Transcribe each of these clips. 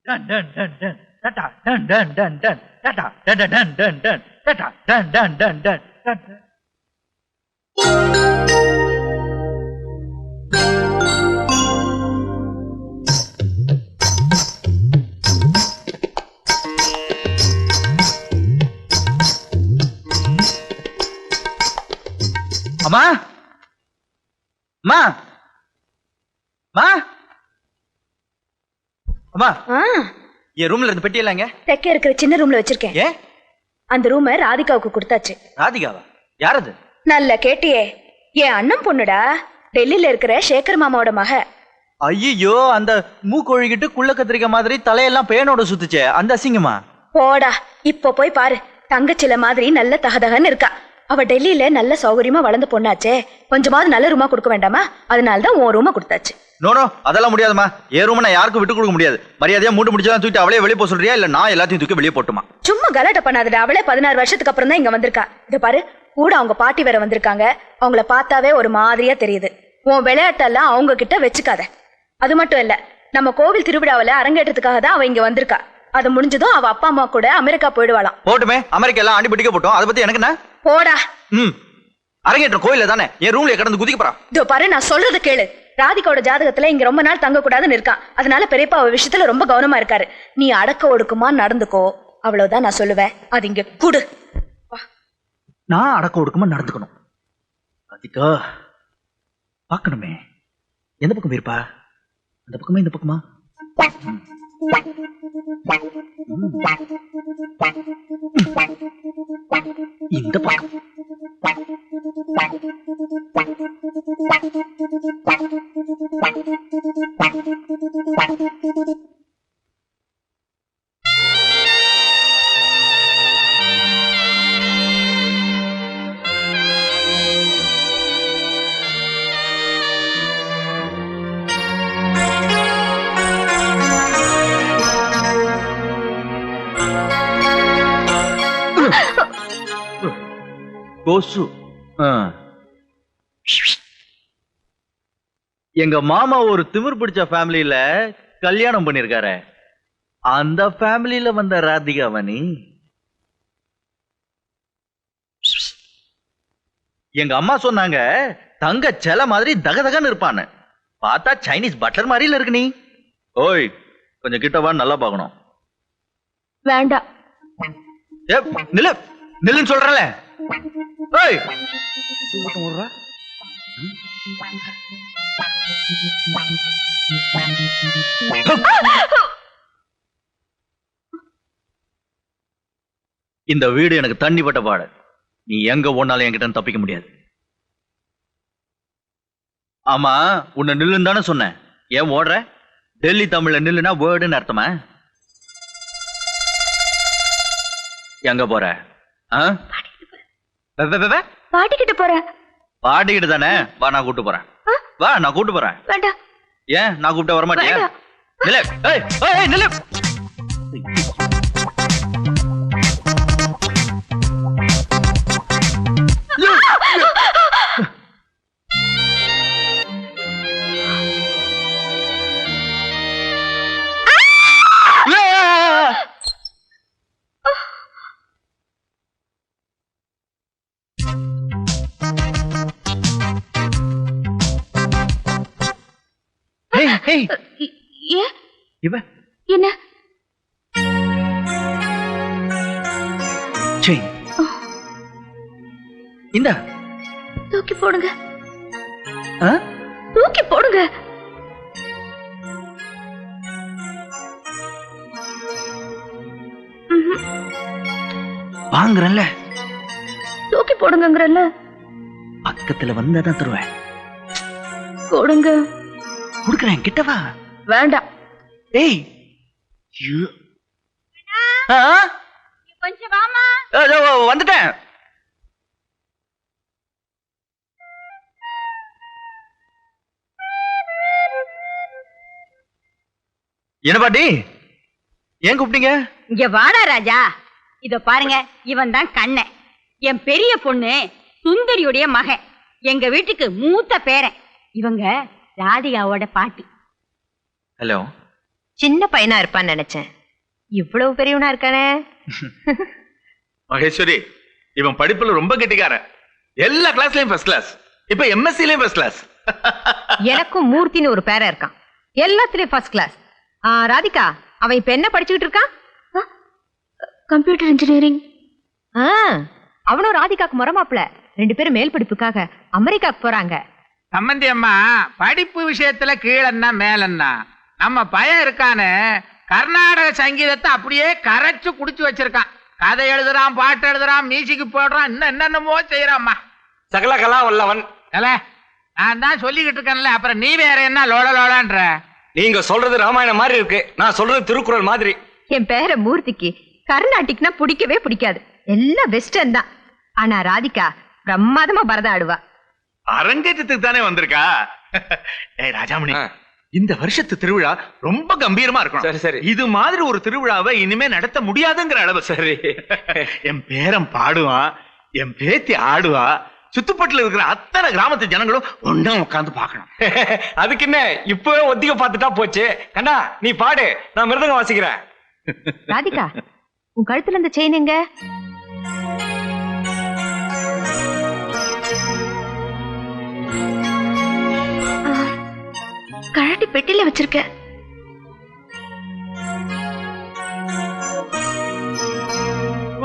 அம்மா அம்மா அம்மா அம்மா என் ரூம்ல இருந்து பெட்டி இல்லங்க தெக்க இருக்கிற சின்ன ரூம்ல வச்சிருக்கேன். ஏ அந்த ரூமை ராதிகாவுக்கு கொடுத்தாச்சு. ராதிகாவா? யார் அது? நல்ல கேட்டியே, என் அண்ணன் பொண்ணுடா. டெல்லியில இருக்கிற சேகர் மாமாவோட மக. ஐயோ, அந்த மூக்கொழுகிட்டு குள்ள கத்திரிக்க மாதிரி தலையெல்லாம் பேனோட சுத்துச்சே, அந்த அசிங்கமா? போடா, இப்ப போய் பாரு. தங்கச்சில மாதிரி நல்ல தகதகன்னு இருக்கா. அவ டெல்லியில நல்ல சௌகரியமா வளர்ந்து பொண்ணாச்சே, கொஞ்சமாவது நல்ல ரூமா கொடுக்க வேண்டாமா? அதனாலதான் உன் ரூமா கொடுத்தாச்சு. நோ அதெல்லாம் முடியாதுமா. ஏ ரூம் நான் யாருக்கும் விட்டு கொடுக்க முடியாது. மரியாதையா மூட்டு முடிச்சதான் தூக்கிட்டு அவளே வெளியே போக சொல்றியா, இல்ல நான் எல்லாத்தையும் தூக்கி வெளியே போட்டுமா? சும்மா கலாட்ட பண்ணாதடா. அவளே 16 வருஷத்துக்கு அப்புறம் தான் இங்க வந்திருக்கா. இத பாரு, கூட அவங்க பாட்டி வேற வந்திருக்காங்க. அவங்கள பார்த்தாவே ஒரு மாதிரியா தெரியுது. உன் விளையாட்டெல்லாம் அவங்க கிட்ட வச்சுக்காத. அது மட்டும் இல்ல, நம்ம கோவில் திருவிழாவில அரங்கேற்றத்துக்காக தான் அவ இங்க வந்திருக்கா. அது முடிஞ்சதும் அவ அப்பா அம்மா கூட அமெரிக்கா போயிடுவாளாம். போட்டுமே, அமெரிக்கா எல்லாம் அடிபடிக்க போட்டோம். அதை பத்தி எனக்கு என்ன? போடா. அரங்கேற்ற கோயில தானே என் ரூம்ல கடந்து குதிக்க போறா. இதோ பாரு, நான் சொல்றது கேளு. ராதிகாவோட ஜாதகத்துல இங்க ரொம்ப நாள் தங்க கூடாதுன்னு இருக்கான். அதனால பெரியப்பா அவ விஷயத்துல ரொம்ப கவனமா இருக்காரு. நீ அடக்க ஒடுக்குமா நடந்துக்கோ, அவ்வளவுதான் நான் சொல்லுவேன். அது இங்க குடு. நான் அடக்க ஒடுக்குமா நடந்துக்கணும். ராதிகா பாக்கணுமே, எந்த பக்கம் இருப்பா? அந்த பக்கமா இந்த பக்கமா? இந்த பக்கம். கோசு. எங்க மாமா ஒரு திமிர் பிடிச்ச ஃபேமிலியில கல்யாணம் பண்ணிருக்காரு. அந்த ஃபேமிலியில வந்த ராதிகாவனி எங்க அம்மா சொன்னாங்க, தங்க செல மாதிரி தகதகன்னு இருப்பான்னு. பார்த்தா சைனீஸ் பட்டர் மாதிரில இருக்கு. நீ ஓய், கொஞ்சம் கிட்டவா, நல்லா பார்க்கணும். வேண்டாம். நில்லு நில்லுன்னு சொல்றல. ஏய், இந்த வீடு எனக்கு தண்ணி பட்ட பாடு. நீ எங்க ஓனாலும் என்கிட்ட தப்பிக்க முடியாது. ஆமா, உன்னை நில்லுன்னு தானே சொன்னேன். ஏன் ஓடுற? டெல்லி தமிழ்ல நில்லுனா வேர்டுன்னு அர்த்தமா? எங்க போற? பாட்டிக்கிட்ட போறேன். பாட்டிக்கிட்ட தானே? வா, நான் கூட்டு போறேன். வா, நான் கூட்டு போறேன். வேண்டாம். ஏன் நான் கூப்பிட்ட வர மாட்டியா? நில்லு. ஏய் ஏய் நில்லு. என்ன? இந்த தூக்கி போடுங்க. தூக்கி போடுங்க. வாங்குறல்ல, தூக்கி போடுங்கங்கறல்ல. பக்கத்துல வந்தாதான் தருவேன். கொடுங்க. கொடுக்குறேன், கிட்டவா. வேண்டாம். ஏய், கொஞ்சம் வாமா. வந்துட்டேன். என்ன பாட்டி, ஏன் கூப்பிட்டீங்க? இங்க வாடா ராஜா. இத பாருங்க, இவன் தான் கண்ணன், என் பெரிய பொண்ணு சுந்தரியுடைய மகன், எங்க வீட்டுக்கு மூத்த பேரன். இவங்க ராதிகாவோட பாட்டி. ஹலோ, சின்ன பையனா இருப்பான்னு நினைச்சேன். இவ்வளவு பெரியவனா இருக்கானே. மகேஸ்வரி, இவன் படிப்புல ரொம்ப கெட்டிக்காரன். எல்லா கிளாஸ்லயும் ஃபர்ஸ்ட் கிளாஸ். இப்ப எம்எஸ்சிலயும் ஃபர்ஸ்ட் கிளாஸ். எனக்கும் மூர்த்தின்னு ஒரு பேரா இருக்கான். எல்லாத்துலயும் ஃபர்ஸ்ட் கிளாஸ். ராதிகா, அவன் இப்ப என்ன படிச்சுக்கிட்டு இருக்கான்? Computer engineering. அவனும் ராதிகாக்கு முறமாப்ல 2 பேரும் மேல் படிப்புக்காக அமெரிக்காக்கு போறாங்க. சம்பந்தி அம்மா, படிப்பு விஷயத்துல கீழன்னா மேலன்னா நம்ம பையன் இருக்கானு கர்நாடக சங்கீதத்தை அப்படியே கரைச்சு குடிச்சு வச்சிருக்கான். கதை எழுதுறான், பாட்டு எழுதுறான், மியூசிக் போடுறான், இன்னும் என்னென்னமோ செய்யறாம்மா. சகல கலா வல்லவன். நான் தான் சொல்லிக்கிட்டு இருக்கேன்ல, அப்புறம் நீ வேற என்ன லோட லோடான்ற? நீங்க சொல்றது ராமாயணம் மாதிரி இருக்கு, நான் சொல்றது திருக்குறள் மாதிரி. என் பேர மூர்த்திக்கு கர்நாடிக்னா பிடிக்கவே பிடிக்காது. எல்லாம் வெஸ்டர்ன் தான். ஆனா ராதிகா பிரமாதமா பரதம் ஆடுவா. அரங்கேற்றத்துக்கு தானே வந்திருக்கா. ஏய் ராஜாமணி, இந்த வருஷத்து திருவிழா ரொம்ப கம்பீரமா இருக்கும். சரி சரி. இது மாதிரி ஒரு திருவிழாவை இனிமே நடத்த முடியாதுங்கிற அளவு. சரி. என் பேரன் பாடுவான், என் பேத்தி ஆடுவா, சுத்துப்பட்டுல இருக்கிற அத்தனை கிராமத்து ஜனங்களும் ஒன்னா உட்கார்ந்து பார்க்கணும். அதுக்கு என்ன, இப்பவே ஒத்திக பார்த்துட்டா போச்சு. கண்ணா நீ பாடு, நான் மிருதங்கம் வாசிக்கிறேன். ராதிகா, உன் கழுத்துல இந்த செயின் எங்க? கழட்டி பெட்டில வச்சிருக்க.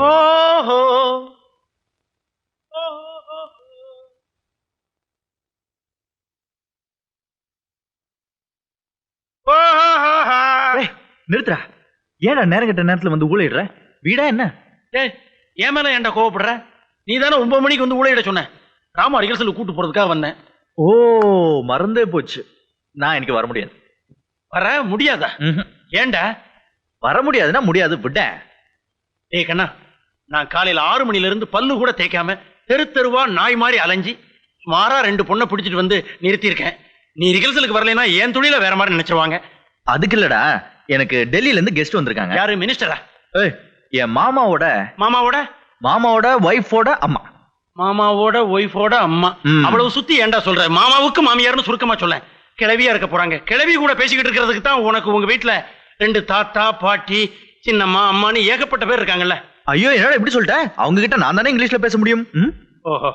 ஓஹோ நிறுத்துறா. ஏடா நேரம் கட்ட நேரத்துல வந்து ஊழிடுற? வீடா என்ன? ஏன் மேல ஏன்டா கோவப்படுற? நீ தானே 9 மணிக்கு வந்து ஊழையிட சொன்ன. ராமா ரிகர்சல் கூட்டு போறதுக்காக வந்தேன். ஓ, மறந்தே போச்சு. நான் இன்னைக்கு வர முடியாது. வர முடியாதா? ஏன்டா? வர முடியாதுன்னா முடியாது, விட்டேன். ஏய் கண்ணா, நான் காலையில 6 மணில இருந்து பல்லு கூட தேய்க்காம தெரு தெருவா நாய் மாதிரி அலைஞ்சி சுமாரா 2 பொண்ணை பிடிச்சிட்டு வந்து நிறுத்தியிருக்கேன். நீ ரிகர்சலுக்கு வரலைன்னா என் துணியில வேற மாதிரி நினைச்சிருவாங்க. அதுக்கு இல்லடா, எனக்கு டெல்லியில இருந்து கெஸ்ட் வந்திருக்காங்க. யாரு? மினிஸ்டரா? என் மாமாவோட ஒய்ஃபோட அம்மா. மாமாவோட ஒய்ஃபோட அம்மா. அவ்வளவு சுத்தி ஏன்டா சொல்ற? மாமாவுக்கு மாமியார்னு சுருக்கமா சொல்ல. கிளவியா இருக்க போறாங்க. கிளவி கூட பேசிக்கிட்டு இருக்கிறதுக்கு தான் உனக்கு உங்க வீட்டுல 2 தாத்தா, பாட்டி, சின்னம்மா, அம்மான்னு ஏகப்பட்ட பேர் இருக்காங்கல்ல. ஐயோ, என்னடா இப்படி சொல்லிட்ட? அவங்க கிட்ட நான் தானே இங்கிலீஷ்ல பேச முடியும். ஓஹோ.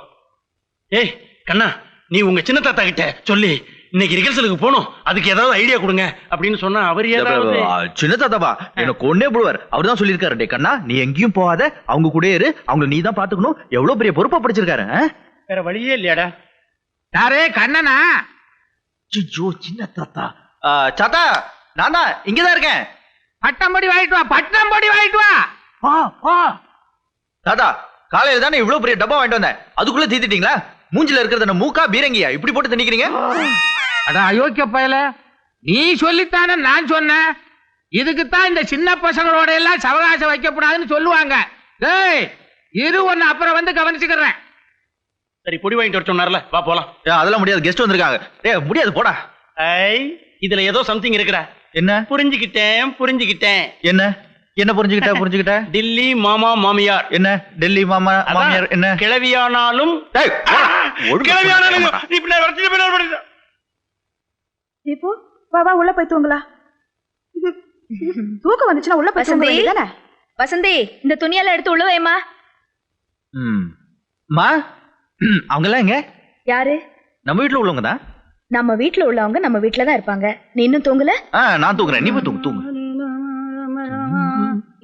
ஏய் கண்ணா, நீ உங்க சின்ன தாத்தா கிட்ட சொல்லி இன்னைக்கு ரிகர்சலுக்கு போகணும், அதுக்கு ஏதாவது ஐடியா கொடுங்க அப்படின்னு சொன்னா அவர் ஏதாவது. சின்ன தாத்தாவா எனக்கு ஒன்னே போடுவார். அவர் தான் சொல்லியிருக்காரு, டே கண்ணா நீ எங்கேயும் போகாத, அவங்க கூட இரு, அவங்க நீ தான் பாத்துக்கணும். எவ்வளவு பெரிய பொறுப்பா படிச்சிருக்காரு. வேற வழியே இல்லையாடா? யாரே கண்ணனா? ஐயோ, சின்ன தாத்தா. தாத்தா, நான் தான் இங்கதான் இருக்கேன். பட்டம்படி வாங்கிட்டு வா, பட்டம்படி வாங்கிட்டு வா. தாத்தா, காலையில தானே இவ்வளவு பெரிய டப்பா வாங்கிட்டு வந்தேன், அதுக்குள்ள தீத்திட்டீங்களா? மூஞ்சில இருக்கிறது மூக்கா பீரங்கியா இப்படி போட்டு திணிக்கிறீங்க? அட அயோக்கிய பயல, நீ சொல்லித்தானே நான் சொன்னேன். இதுக்குத்தான் இந்த சின்ன பசங்களோட எல்லாம் சவகாசம் வைக்கப்படாதுன்னு சொல்லுவாங்க. டேய் இரு, ஒன்னு அப்புறம் வந்து கவனிச்சுக்கிறேன். சரி, பொடி வாங்கிட்டு வர சொன்னார்ல, வா போலாம். அதெல்லாம் முடியாது, கெஸ்ட் வந்திருக்காங்க. முடியாது, போடா. இதுல ஏதோ சம்திங் இருக்குடா. என்ன? புரிஞ்சுக்கிட்டேன். என்ன புரிஞ்சுக்கிட்ட? டில்லி மாமா மாமியார். என்ன டெல்லி மாமா மாமியார்? என்ன கிளவியானாலும் இப்போ வா வா, உள்ள போய் தூங்கலாம். தூக்கம் வந்துச்சுன்னா உள்ள போய் தூங்க வேண்டியதானே? வசந்தி, இந்த துணியெல்லாம் எடுத்து உள்ள வைமா. மா, அவங்க எல்லாம் எங்க? யாரு? நம்ம வீட்டுல உள்ளவங்க தான். நம்ம வீட்டுல உள்ளவங்க நம்ம வீட்டுல தான் இருப்பாங்க. நீ இன்னும் தூங்கல? நான் தூங்குறேன், நீ போய் தூங்கு.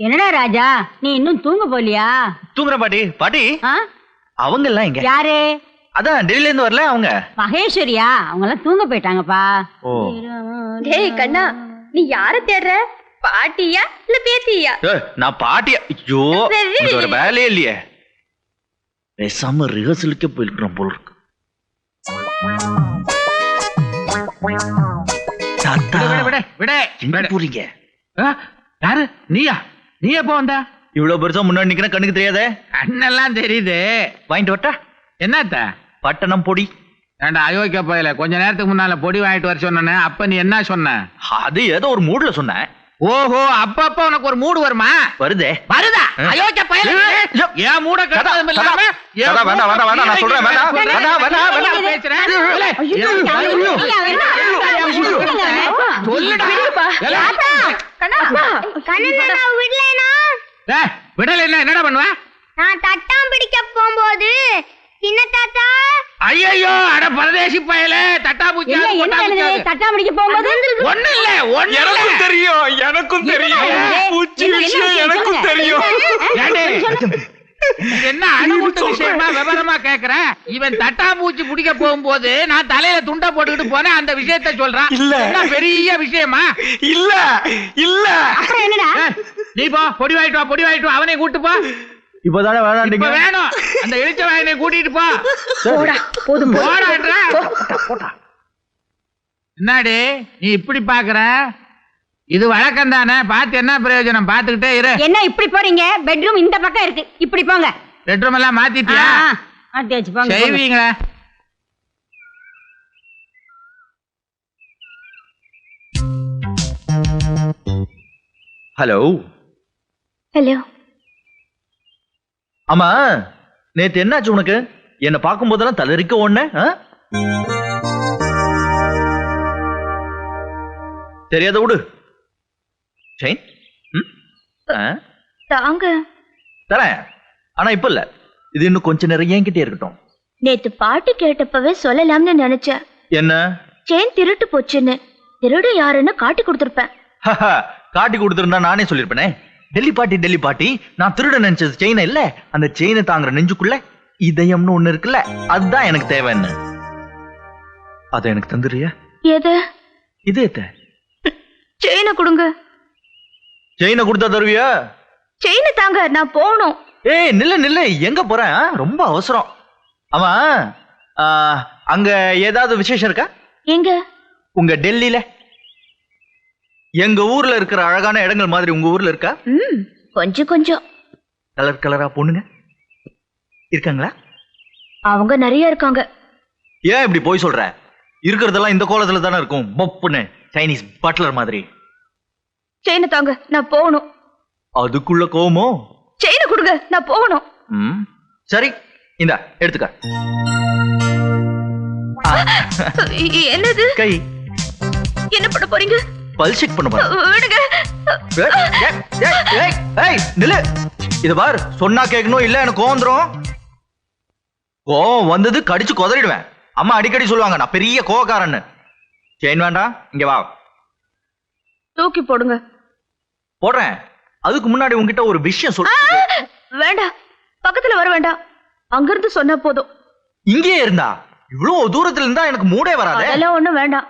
என்னடா ராஜா, நீ இன்னும் தூங்க போலியா? தூங்குற பாட்டி. அவங்க எல்லாம் எங்க? யாரு? அதான் டெல்லியில இருந்து வரல அவங்க. மகேஸ்வரியா? அவங்க எல்லாம் தூங்க போயிட்டாங்கப்பா. டேய் கண்ணா, நீ யார தேடுற? பாட்டியா இல்ல பேத்தியா? நான் பாட்டியா? ஐயோ, உனக்கு ஒரு வேலையே இல்லையே. பேசாம ரிஹர்சலுக்கே போயிருக்கிறோம் போல இருக்கு. போறீங்க? யாரு? நீயா? நீ எப்போ வந்த? இவ்வளவு பெருசா முன்னாடி நிக்கிற கண்ணுக்கு தெரியாதே? கண்ணெல்லாம் தெரியுது. வாங்கிட்டு வரட்டா? என்னத்த? பட்டணம் பொடி. ஏண்டா அயோக்கிய போயல, கொஞ்ச நேரத்துக்கு முன்னால பொடி வாங்கிட்டு வர சொன்னேன். அப்ப நீ என்ன சொன்ன? அது ஏதோ ஒரு மூட்ல சொன்னேன். ஓஹோ, அப்பப்ப உனக்கு ஒரு மூடு வருமா? வருதே. வருதா? அயோக்கிய பயலே. ஏன் மூட கட்டதும் இல்லாம சதா, வேண்டாம், வேண்டாம், வேண்டாம், நான் சொல்றேன், வேண்டாம், வேண்டாம், வேண்டாம், வேண்டாம். பேசுறேன். சொல்லுடா. விடல என்னடா பண்ணுவ? நான் தட்டாம் பிடிக்க போகும்போது சின்ன தாத்தா ஐயோ, அட பரதேசி பயலே, தட்டாபூச்சி தட்டா முடிக்க போகும்போது ஒண்ணு இல்ல, ஒண்ணு இல்ல. எனக்கும் தெரியும், எனக்கும் தெரியும். பூச்சி விஷயம் எனக்கும் தெரியும். ஏண்டே, இது என்ன அனுமூட்ட விஷயமா விவரமா கேக்குற? இவன் தட்டாம்பூச்சி பிடிக்க போகும்போது நான் தலையில துண்டை போட்டுக்கிட்டு போனேன், அந்த விஷயத்த சொல்றான். இல்ல. என்ன பெரிய விஷயமா? இல்ல இல்ல என்னடா நீ போ, பொடி வாங்கிட்டு வா, பொடி வாங்கிட்டு வா, அவனை கூட்டு போ. இப்பதானே இப்ப வேணாண்டீங்க. வேணும், அந்த இழிச்ச வாயனை கூட்டிட்டு போ. போடா போதும் போடான்றா. என்னடி நீ இப்படி பாக்குற? இது வழக்கம் தானே, பார்த்து என்ன பிரயோஜனம்? பார்த்துக்கிட்டே இரு. என்ன இப்படி போறீங்க? பெட்ரூம் இந்த பக்கம் இருக்கு, இப்படி போங்க. பெட்ரூம் எல்லாம் மாத்திட்டியா? மாத்தி வச்சு போங்க. செய்வீங்களா? ஹலோ. ஹலோ. ஆமா, நேத்து என்னாச்சு உனக்கு? என்ன பார்க்கும் போதெல்லாம் தளரிக்க ஒண்ணு. தெரியாத விடு. செயின் தாங்க தரேன், ஆனா இப்ப இல்ல. இது இன்னும் கொஞ்ச நேரம் என்கிட்டே இருக்கட்டும். நேத்து பாட்டு கேட்டப்பவே சொல்லலாம்னு நினைச்சேன். என்ன? செயின் திருட்டு போச்சுன்னு. திருடு யாருன்னு காட்டி கொடுத்திருப்பேன். காட்டி கொடுத்திருந்தா நானே சொல்லிருப்பேனே. டெல்லி பாட்டி, டெல்லி பாட்டி, நான் திருட நினைச்சது செயினை இல்ல, அந்த செயினை தாங்குற நெஞ்சுக்குள்ள இதயம்னு ஒண்ணு இருக்குல்ல, அதுதான் எனக்கு தேவைன்னு. அத எனக்கு தந்துடுறியா? எது? இதயத்த. செயினை கொடுங்க. செயினை கொடுத்தா தருவியா? செயினை தாங்க, நான் போகணும். ஏய், நில்ல நில்ல, எங்க போறேன்? ரொம்ப அவசரம். ஆமா, அங்க ஏதாவது விசேஷம் இருக்கா? எங்க? உங்க டெல்லியில. எங்க ஊர்ல இருக்கிற அழகான இடங்கள் மாதிரி உங்க ஊர்ல இருக்கா? கொஞ்சம் கொஞ்சம். கலர் கலரா பொண்ணுங்க இருக்காங்களா? அவங்க நிறைய இருக்காங்க. ஏன் இப்படி போய் சொல்ற? இருக்கிறதெல்லாம் இந்த கோலத்துல தானே இருக்கும். பொப்புன்னு சைனீஸ் பட்லர் மாதிரி. செயினை தாங்க, நான் போகணும். அதுக்குள்ள கோவமோ? செயினை கொடுங்க, நான் போகணும். சரி, இந்தா எடுத்துக்க. என்னது? கை. என்ன பண்ண போறீங்க? பல்ஸ் செக் பண்ண போறேன். விடுங்க. ஏய், நில்லு. இது பார், சொன்னா கேட்கணும், இல்ல எனக்கு கோவம் வந்துரும். கோவம் வந்தது கடிச்சு கொதறிடுவேன். அம்மா அடிக்கடி சொல்லுவாங்க நான் பெரிய கோவக்காரன்னு. செயின் வேண்டாம், இங்க வா. தூக்கி போடுங்க. போடுறேன். அதுக்கு முன்னாடி உங்ககிட்ட ஒரு விஷயம் சொல்ல. வேண்டாம், பக்கத்துல வர வேண்டாம். அங்கிருந்து சொன்னா போதும். இங்கே இருந்தா? இவ்வளவு தூரத்துல இருந்தா எனக்கு மூடே வராது. அதெல்லாம் ஒண்ணும் வேண்டாம்,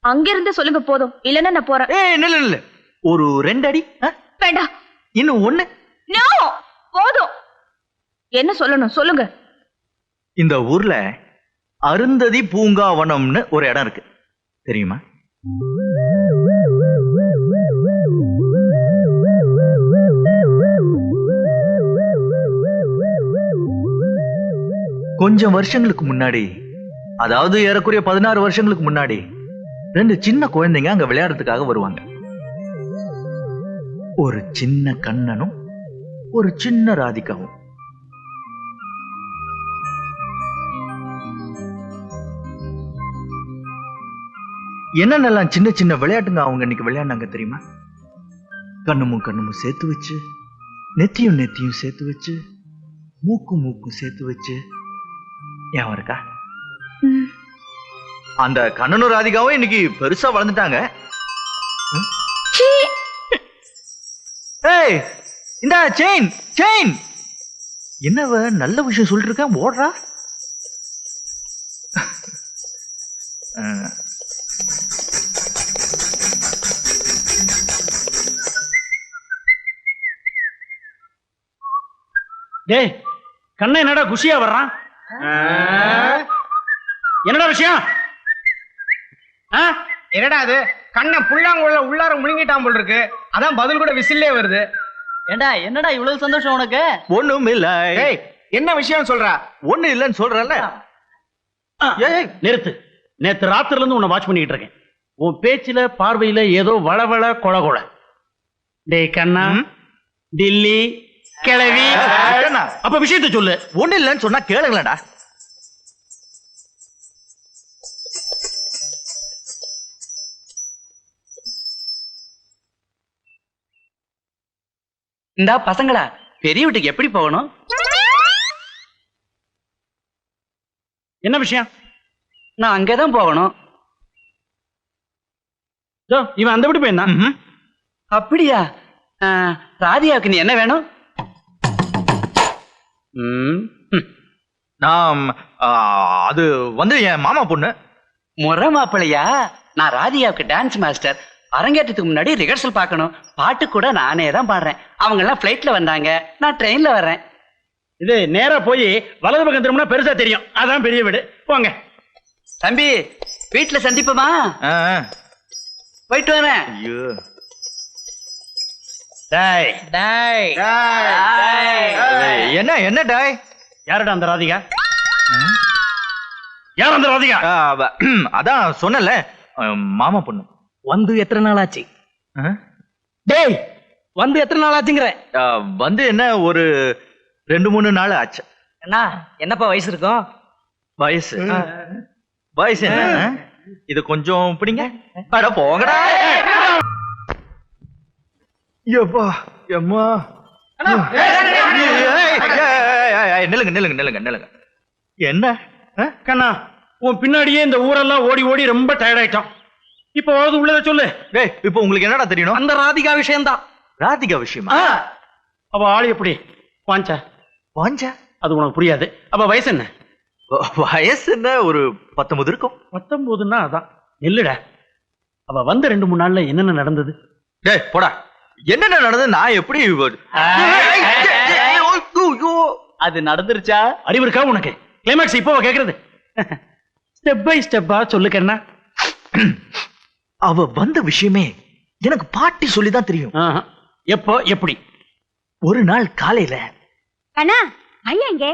அங்கிருந்து சொல்லுங்க போதும். இல்லன்னா நான் போறேன். ஏய், நில்லு நில்லு. ஒரு 2 அடி. வேண்டாம். இன்னும் 1. நோ, போதும். என்ன சொல்லணும் சொல்லுங்க. இந்த ஊர்ல அருந்ததி பூங்காவனம்னு ஒரு இடம் இருக்கு, தெரியுமா? கொஞ்சம் வருஷங்களுக்கு முன்னாடி, அதாவது ஏறக்குறைய 16 வருஷங்களுக்கு முன்னாடி, 2 சின்ன குழந்தைங்க அங்க விளையாடுறதுக்காக வருவாங்க. ஒரு சின்ன கண்ணனும் ஒரு சின்ன ராதிகாவும். என்னென்னலாம் சின்ன சின்ன விளையாட்டுங்க அவங்க இன்னைக்கு விளையாடினாங்க தெரியுமா? கண்ணுமும் கண்ணுமும் சேர்த்து வச்சு, நெத்தியும் நெத்தியும் சேர்த்து வச்சு, மூக்கும் மூக்கும் சேர்த்து வச்சு. ஏன் இருக்கா? அந்த கண்ணனும் ராதிகாவும் இன்னைக்கு பெருசா வளர்ந்துட்டாங்க. ஏய், இந்த செயின் செயின். என்னவ நல்ல விஷயம் சொல்லிட்டு இருக்கேன், ஓடுறா. டேய், கண்ணன் என்னடா குஷியா வர்றான்? என்னடா விஷயம்? என்னடா அது? கண்ணன் புல்லாங்குழல உள்ளார முழுங்கிட்டான் போல் இருக்கு. அதான் பதில் கூட விசில்லே வருது. ஏண்டா என்னடா இவ்வளவு சந்தோஷம் உனக்கு? ஒண்ணும் இல்ல. ஏய், என்ன விஷயம் சொல்றா? ஒண்ணு இல்லன்னு சொல்றல. ஏய், நிறுத்து. நேத்து ராத்திரில இருந்து உன்னை வாட்ச் பண்ணிட்டு இருக்கேன். உன் பேச்சுல பார்வையில ஏதோ வளவள கொள கொள. டேய் கண்ணா, டில்லி கிளவி, அப்ப விஷயத்தை சொல்லு. ஒண்ணு இல்லைன்னு சொன்னா கேளுங்களேடா. இந்தா பசங்களா, பெரிய வீட்டுக்கு எப்படி போகணும்? என்ன விஷயம்? நான் அங்கேதான் போகணும். இவன் அந்த வீட்டு போயிருந்தான். அப்படியா? ராதியாவுக்கு நீ என்ன வேணும்? நான் அது வந்து என் மாமா பொண்ணு. முறை மாப்பிள்ளையா? நான் ராதியாவுக்கு டான்ஸ் மாஸ்டர். அரங்கேற்றத்துக்கு முன்னாடி ரிஹர்சல் பார்க்கணும். பாட்டு கூட நானே தான் பாடுறேன். அவங்க எல்லாம் பிளைட்ல வந்தாங்க, நான் ட்ரெயின்ல வர்றேன். இது நேரா போய் வலது பக்கம் திரும்பினா பெருசா தெரியும். அதான் பெரிய வீடு. போங்க தம்பி, வீட்டுல சந்திப்போமா? போயிட்டு வரேன். ஐயோ டாய் டாய் என்ன என்ன டாய்? யாரடா அந்த ராதிகா? யார் அந்த ராதிகா? அதான் சொன்னல, மாமா பொண்ணு. வந்து எத்தனை நாள் ஆச்சு? டேய், வந்து எத்தனை நாள் ஆச்சுங்கிற? வந்து என்ன ஒரு 2-3 நாள் ஆச்சு. அண்ணா, என்னப்பா வயசு இருக்கும்? வயசு வயசு என்ன? இது கொஞ்சம் பிடிங்க. அட போங்கடா. எப்பா எம்மா. நில்லுங்க நில்லுங்க நில்லுங்க நில்லுங்க. என்ன கண்ணா, உன் பின்னாடியே இந்த ஊரெல்லாம் ஓடி ஓடி ரொம்ப டயர்ட் ஆயிட்டான். இப்போ உள்ளத சொல்லு. டேய், இப்போ உங்களுக்கு என்னடா தெரியணும்? அந்த ராதிகா விஷயம்தான். ராதிகா விஷயமா? அவ ஆளு எப்படி? வாஞ்சா வாஞ்சா? அது உனக்கு புரியாது. அப்ப வயசு என்ன? வயசு என்ன, ஒரு 19 இருக்கும். 19ன்னா அதான். இல்லடா, அவ வந்த 2-3 நாள்ல என்னென்ன நடந்தது? டேய் போடா, என்னென்ன நடந்தது நான் எப்படி? அது நடந்துருச்சா? அறிவு இருக்கா உனக்கு? கிளைமாக்ஸ் இப்போ கேக்குறது. ஸ்டெப் பை ஸ்டெப்பா சொல்லுக்கண்ணா. அவ வந்த விஷயமே எனக்கு பாட்டி சொல்லிதான் தெரியும். எப்போ எப்படி? ஒரு நாள் காலையில. அண்ணா, ஐயா இங்க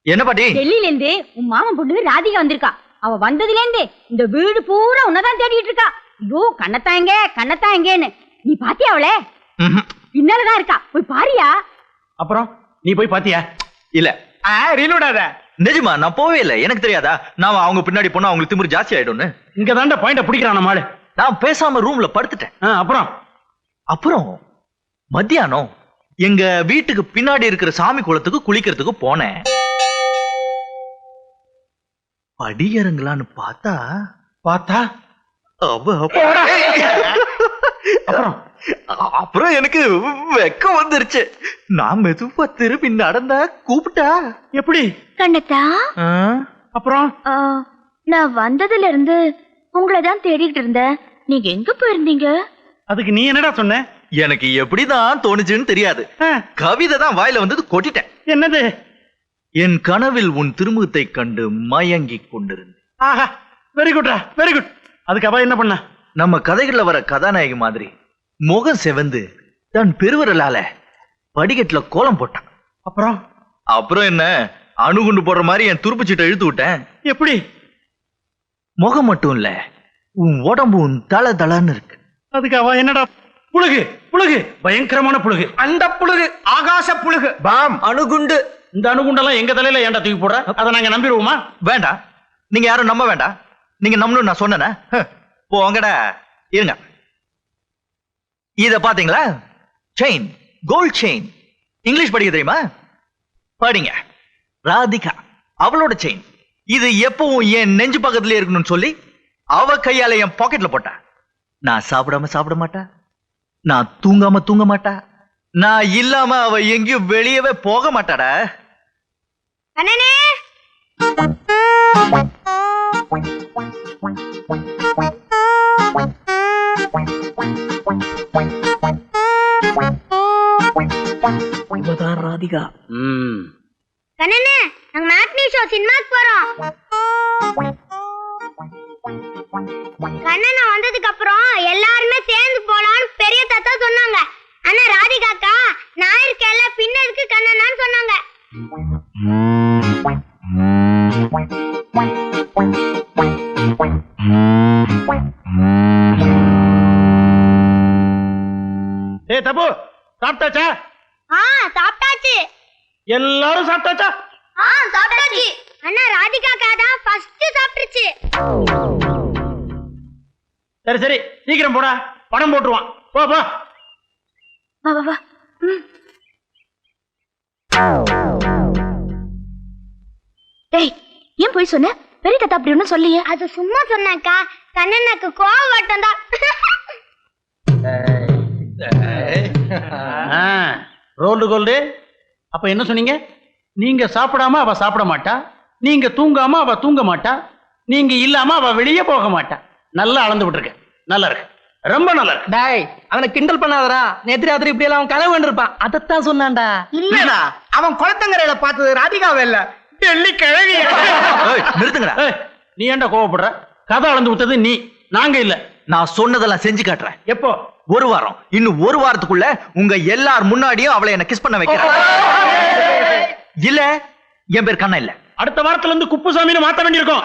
என்ன பாட்டி? டெல்லியில இருந்து உன் மாமன் பொண்ணு ராதிகா வந்திருக்கா. அவ வந்ததுல இருந்து இந்த வீடு பூரா உன்னதான் தேடிட்டு இருக்கா. ஐயோ, கண்ணத்தாங்கன்னு. நீ பாத்தியா அவளே? பின்னாலதான் இருக்கா, போய் பாரியா. அப்புறம் நீ போய் பாத்தியா? இல்ல. ரீலோடாத. நிஜமா நான் போவே இல்லை. எனக்கு தெரியாதா நான் அவங்க பின்னாடி போனா அவங்களுக்கு திமிரு ஜாஸ்தி ஆயிடும்னு? இங்க தாண்ட பாயிண்ட பிடிக்கிறான் நம்மாளு. நான் பேசாம ரூம்ல படுத்துட்டேன். அப்புறம் மத்தியானம் எங்க வீட்டுக்கு பின்னாடி இருக்கிற சாமி குளத்துக்கு குளிக்கிறதுக்கு போனேன். படி இறங்கலான்னு பார்த்தா அப்புறம் எனக்கு வெக்கம் வந்துருச்சு. நான் மெதுவா திரும்பி நடந்தா கூப்பிட்டா. எப்படி? கண்ணத்தா, அப்புறம் நான் வந்ததுல இருந்து உங்களை தான் தேடிட்டு இருந்தேன். நீங்க எங்க போயிருந்தீங்க? அதுக்கு நீ என்னடா சொன்ன? எனக்கு எப்படிதான் தோணுச்சுன்னு தெரியாது. கவிதை தான் வாயில வந்தது, கொட்டிட்டேன். என்னது? என் கனவில் உன் திருமுகத்தை கண்டு மயங்கி கொண்டிருந்தேன். ஆஹா, வெரி குட்ரா, வெரி குட். அதுக்கு அவ என்ன பண்ண? நம்ம கதைகள்ல வர கதாநாயகி மாதிரி முகம் செவந்து தன் பெருவரலால படிக்கட்டுல கோலம் போட்டான். அப்புறம் என்ன, அணுகுண்டு போடுற மாதிரி என் துருப்பு சீட்டை இழுத்து விட்டேன். எப்படி? முகம் மட்டும் இல்ல, உன் உடம்பு உன் தல தளன்னு இருக்கு. அதுக்கு அவ என்னடா? புழுகு புழுகு, பயங்கரமான புழுகு. அந்த புழுகு ஆகாச புழுகு. பாம் அணுகுண்டு. இந்த அணுகுண்டெல்லாம் எங்க தலையில ஏன்டா தூக்கி போடுற? அதை நாங்க நம்பிடுவோமா? வேண்டாம், நீங்க யாரும் நம்ப வேண்டாம். நீங்க நம்பணும் நான் சொன்னேனே. போங்கடா. இருங்க, இத பாத்தீங்களா? Chain, gold chain. இங்கிலீஷ் படிக்க தெரியுமா? படிங்க. ராதிகா, அவளோட செயின். இது எப்பவும் என் நெஞ்சு பக்கத்துல இருக்கணும்னு சொல்லி அவ கையால என் பாக்கெட்ல போட்டா. நான் சாப்பிடாம சாப்பிட மாட்டா, நான் தூங்காம தூங்க மாட்டா, நான் இல்லாம அவ எங்கேயும் வெளியவே போக மாட்டாடா. அண்ணனே, ராதிகா. கண்ணனே, நாங்க மேட்னி ஷோ சினிமாக்கு போறோம். கண்ணனா வந்ததுக்கு அப்புறம் எல்லாருமே சேர்ந்து போலான்னு பெரிய தாத்தா சொன்னாங்க. ஆனா ராதிகாக்கா நான் இருக்கேன்ல, பின்ன இருக்கு கண்ணனான்னு சொன்னாங்க. ஏ தப்பு சாப்பிட்டாச்சா? சாப்பிட்டாச்சு. எல்லாரும் சாப்பிட்டாச்சா? சாப்பிட்டாச்சு. அண்ணா ராதிகா தான் ஃபர்ஸ்ட் சாப்பிட்டுச்சு. சரி சரி சீக்கிரம் போடா, பணம் போட்டுருவான். போ போ. வா வா வா. டேய், ஏன் போய் சொன்ன? பெரிய தாத்தா அப்படி ஒன்னும் சொல்லியே. அது சும்மா சொன்னாக்கா, கண்ணனுக்கு கோவம் வட்டம் தான். Rolled gold. அப்ப என்ன சொன்னீங்க? நீங்க சாப்பிடாம அவ சாப்பிட மாட்டா, நீங்க தூங்காம அவ தூங்க மாட்டா, நீங்க இல்லாம அவ வெளியே போக மாட்டா. நல்லா அளந்து விட்டுருக்க. நல்லா இருக்கு, ரொம்ப நல்லா இருக்கு. டாய் அவனை கிண்டல் பண்ணாதடா. நேத்து ராத்திரி இப்படி எல்லாம் அவன் கனவு கண்டிருப்பான். அதைத்தான் சொன்னான்டா. இல்லடா, அவன் குளத்தங்கரையில பார்த்தது ராதிகாவை இல்ல, டெல்லி கிழவி. நிறுத்துங்கடா. நீ ஏன்டா கோவப்படுற? கதை அளந்து விட்டது நீ, நாங்க இல்ல. நான் சொன்னதெல்லாம் செஞ்சு காட்டுறேன். எப்போ? ஒரு வாரம். இன்னும் ஒரு வாரத்துக்குள்ள உங்க எல்லார் முன்னாடியும் அவளை என்ன கிஸ் பண்ண வைக்கிறேன். இல்ல, என் பேர் கண்ணா இல்ல. அடுத்த வாரத்துல இருந்து குப்புசாமின்னு மாத்த வேண்டியிருக்கும்.